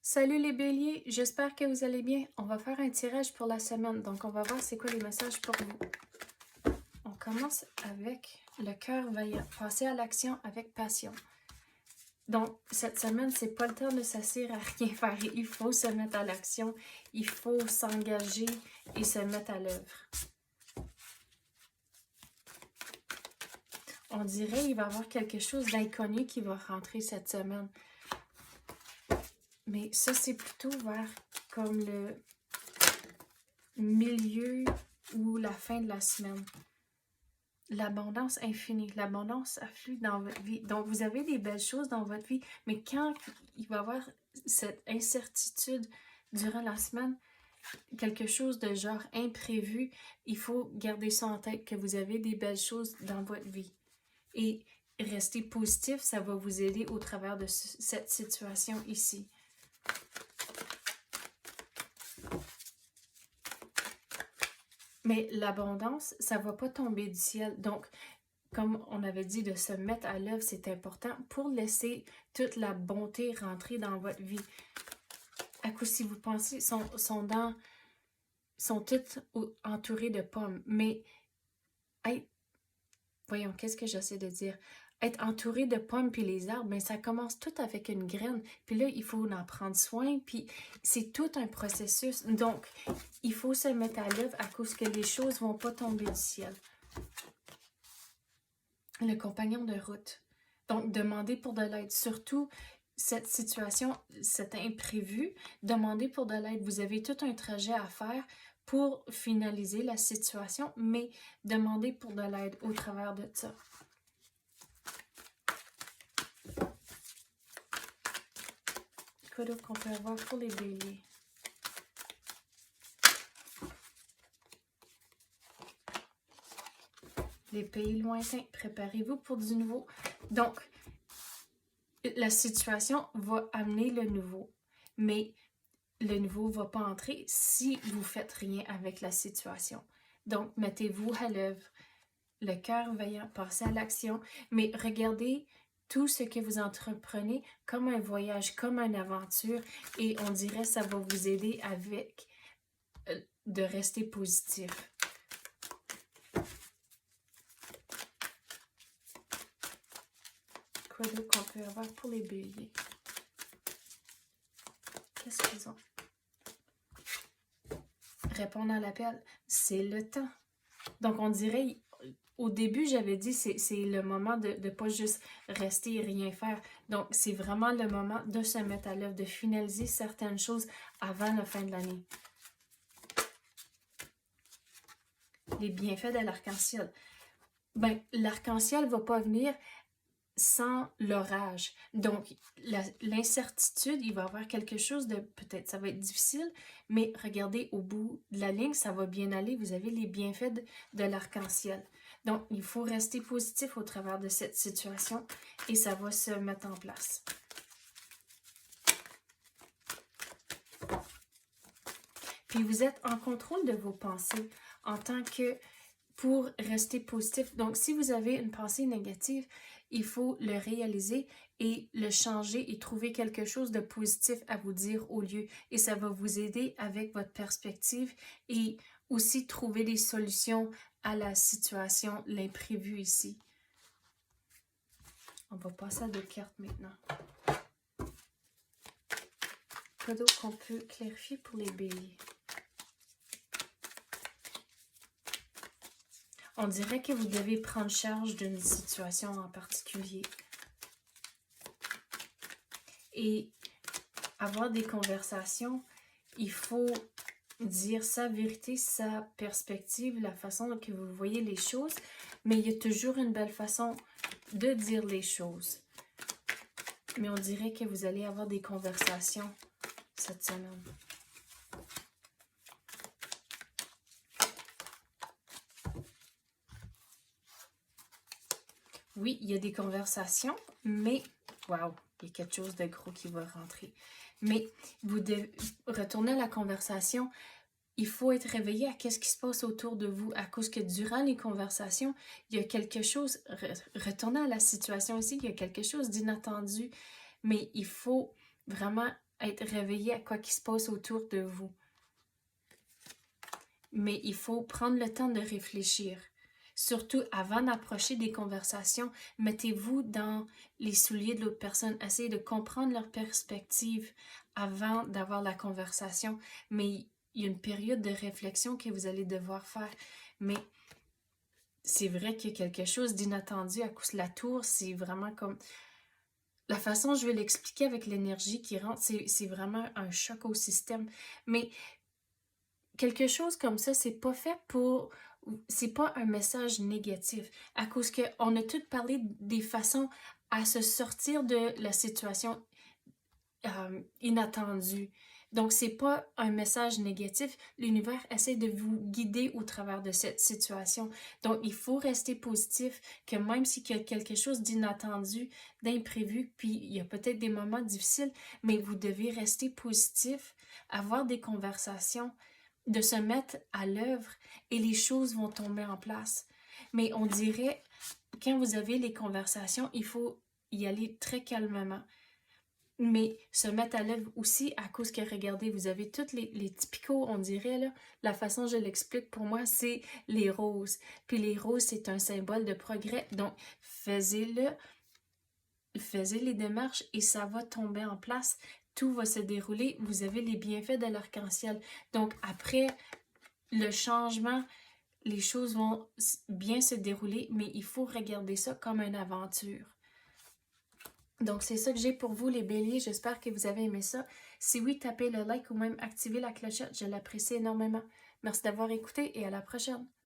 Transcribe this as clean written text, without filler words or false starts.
Salut les béliers, j'espère que vous allez bien. On va faire un tirage pour la semaine, donc on va voir c'est quoi les messages pour vous. On commence avec le cœur vaillant, passer à l'action avec passion. Donc, cette semaine, c'est pas le temps de s'asseoir à rien faire. Il faut se mettre à l'action, il faut s'engager et se mettre à l'œuvre. On dirait qu'il va y avoir quelque chose d'inconnu qui va rentrer cette semaine. Mais ça, c'est plutôt vers comme le milieu ou la fin de la semaine. L'abondance infinie, l'abondance afflue dans votre vie. Donc, vous avez des belles choses dans votre vie, mais quand il va y avoir cette incertitude durant la semaine, quelque chose de genre imprévu, il faut garder ça en tête, que vous avez des belles choses dans votre vie. Et rester positif, ça va vous aider au travers de cette situation ici. Mais l'abondance, ça ne va pas tomber du ciel. Donc, comme on avait dit, de se mettre à l'œuvre, c'est important pour laisser toute la bonté rentrer dans votre vie. À coup, si vous pensez, sont toutes entourées de pommes. Mais, voyons, qu'est-ce que j'essaie de dire? Être entouré de pommes puis les arbres, ben ça commence tout avec une graine. Puis là, il faut en prendre soin. Puis c'est tout un processus. Donc, il faut se mettre à l'œuvre à cause que les choses ne vont pas tomber du ciel. Le compagnon de route. Donc, demandez pour de l'aide. Surtout, cette situation, cet imprévu, demandez pour de l'aide. Vous avez tout un trajet à faire pour finaliser la situation, mais demandez pour de l'aide au travers de ça. Quoi d'autre qu'on peut avoir pour les béliers? Les pays lointains, préparez-vous pour du nouveau. Donc, la situation va amener le nouveau, mais le nouveau ne va pas entrer si vous ne faites rien avec la situation. Donc, mettez-vous à l'œuvre, le cœur vaillant, passez à l'action, mais regardez tout ce que vous entreprenez comme un voyage, comme une aventure, et on dirait que ça va vous aider avec de rester positif. Quoi d'autre qu'on peut avoir pour les béliers? Qu'est-ce qu'ils ont? Répondre à l'appel, c'est le temps. Donc, on dirait, au début, j'avais dit, c'est le moment de ne pas juste rester et rien faire. Donc, c'est vraiment le moment de se mettre à l'œuvre, de finaliser certaines choses avant la fin de l'année. Les bienfaits de l'arc-en-ciel. Ben, l'arc-en-ciel ne va pas venir sans l'orage. Donc, l'incertitude, il va y avoir quelque chose de, peut-être ça va être difficile, mais regardez au bout de la ligne, ça va bien aller. Vous avez les bienfaits de l'arc-en-ciel. Donc, il faut rester positif au travers de cette situation et ça va se mettre en place. Puis, vous êtes en contrôle de vos pensées en tant que pour rester positif. Donc, si vous avez une pensée négative, il faut le réaliser et le changer et trouver quelque chose de positif à vous dire au lieu. Et ça va vous aider avec votre perspective et aussi trouver des solutions à la situation, l'imprévu ici. On va passer à d'autres cartes maintenant. Quoi d'autre qu'on peut clarifier pour les béliers? On dirait que vous devez prendre charge d'une situation en particulier. Et avoir des conversations, il faut dire sa vérité, sa perspective, la façon que vous voyez les choses, mais il y a toujours une belle façon de dire les choses. Mais on dirait que vous allez avoir des conversations cette semaine. Oui, il y a des conversations, mais waouh, il y a quelque chose de gros qui va rentrer. Mais vous devez retourner à la conversation. Il faut être réveillé à ce qui se passe autour de vous, à cause que durant les conversations, il y a quelque chose, retournez à la situation ici, il y a quelque chose d'inattendu, mais il faut vraiment être réveillé à quoi qui se passe autour de vous. Mais il faut prendre le temps de réfléchir. Surtout avant d'approcher des conversations, mettez-vous dans les souliers de l'autre personne. Essayez de comprendre leur perspective avant d'avoir la conversation. Mais il y a une période de réflexion que vous allez devoir faire. Mais c'est vrai qu'il y a quelque chose d'inattendu à cause de la tour. C'est vraiment comme... La façon dont je vais l'expliquer avec l'énergie qui rentre, c'est vraiment un choc au système. Mais quelque chose comme ça, c'est pas fait pour... C'est pas un message négatif. À cause qu'on a toutes parlé des façons à se sortir de la situation inattendue. Donc, c'est pas un message négatif. L'univers essaie de vous guider au travers de cette situation. Donc, il faut rester positif, que même s'il y a quelque chose d'inattendu, d'imprévu, puis il y a peut-être des moments difficiles, mais vous devez rester positif, avoir des conversations, de se mettre à l'œuvre et les choses vont tomber en place. Mais on dirait, quand vous avez les conversations, il faut y aller très calmement. Mais se mettre à l'œuvre aussi à cause que, regardez, vous avez tous les typicaux, on dirait, là, la façon dont je l'explique pour moi, c'est les roses. Puis les roses, c'est un symbole de progrès. Donc, faites les démarches et ça va tomber en place. Tout va se dérouler. Vous avez les bienfaits de l'arc-en-ciel. Donc, après le changement, les choses vont bien se dérouler, mais il faut regarder ça comme une aventure. Donc, c'est ça que j'ai pour vous, les béliers. J'espère que vous avez aimé ça. Si oui, tapez le like ou même activez la clochette. Je l'apprécie énormément. Merci d'avoir écouté et à la prochaine.